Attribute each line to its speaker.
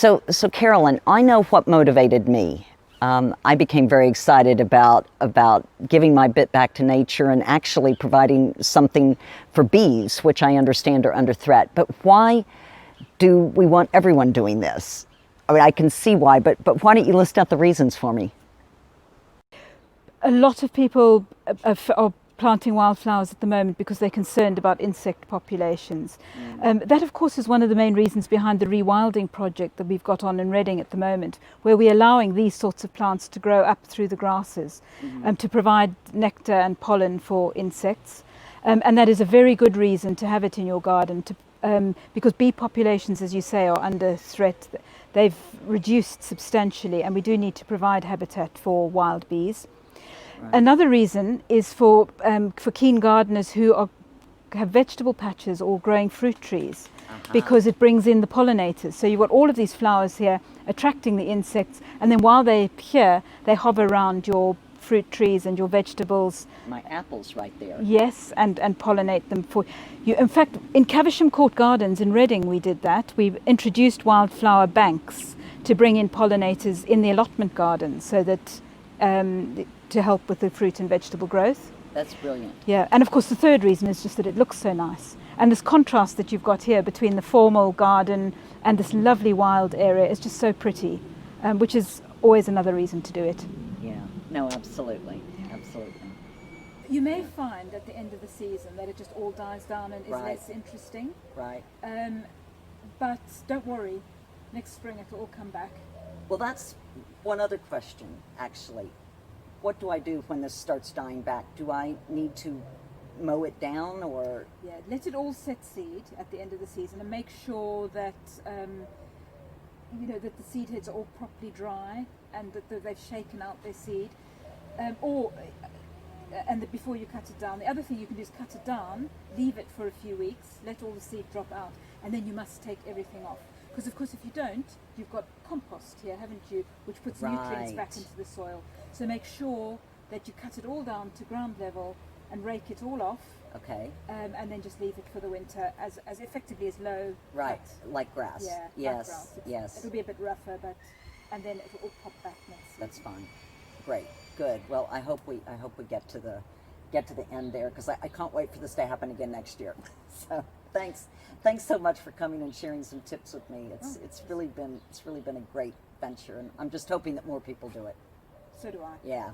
Speaker 1: So Carolyn, I know what motivated me. I became very excited about giving my bit back to nature and actually providing something for bees, which I understand are under threat. But why do we want everyone doing this? I mean, I can see why, but why don't you list out the reasons for me?
Speaker 2: A lot of people are planting wildflowers at the moment because they're concerned about insect populations. That, of course, is one of the main reasons behind the rewilding project that we've got on in Reading at the moment, where we're allowing these sorts of plants to grow up through the grasses to provide nectar and pollen for insects. And that is a very good reason to have it in your garden, because bee populations, as you say, are under threat. They've reduced substantially, and we do need to provide habitat for wild bees. Right. Another reason is for keen gardeners who have vegetable patches or growing fruit trees, because it brings in the pollinators. So you've got all of these flowers here attracting the insects, and then while they're here, they hover around your fruit trees and your vegetables.
Speaker 1: My apples right there.
Speaker 2: Yes, and pollinate them for you. In fact, in Caversham Court Gardens in Reading, we did that. We introduced wildflower banks to bring in pollinators in the allotment gardens, so that to help with the fruit and vegetable growth.
Speaker 1: That's brilliant.
Speaker 2: Yeah, and of course the third reason is just that it looks so nice. And this contrast that you've got here between the formal garden and this lovely wild area is just so pretty, which is always another reason to do it.
Speaker 1: Yeah, no, absolutely, absolutely.
Speaker 2: You may find at the end of the season that it just all dies down and is less interesting.
Speaker 1: Right.
Speaker 2: But don't worry, next spring it'll all come back.
Speaker 1: Well, that's one other question, actually. What do I do when this starts dying back? Do I need to mow it down, or?
Speaker 2: Yeah, let it all set seed at the end of the season, and make sure that that the seed heads are all properly dry and that they've shaken out their seed. And that before you cut it down, the other thing you can do is cut it down, leave it for a few weeks, let all the seed drop out, and then you must take everything off. Because of course if you don't, you've got compost here, haven't you, which puts nutrients back into the soil. So make sure that you cut it all down to ground level and rake it all off.
Speaker 1: Okay.
Speaker 2: And then just leave it for the winter as effectively as low.
Speaker 1: Right, cut. Like grass.
Speaker 2: Yeah,
Speaker 1: yes,
Speaker 2: like grass.
Speaker 1: Yes.
Speaker 2: It'll be a bit rougher, and then it'll all pop back next season.
Speaker 1: That's fine. Great, good. Well, I hope we get to the end there, because I can't wait for this to happen again next year. So thanks so much for coming and sharing some tips with me. It's really been a great venture, and I'm just hoping that more people do it.
Speaker 2: So do I.
Speaker 1: Yeah.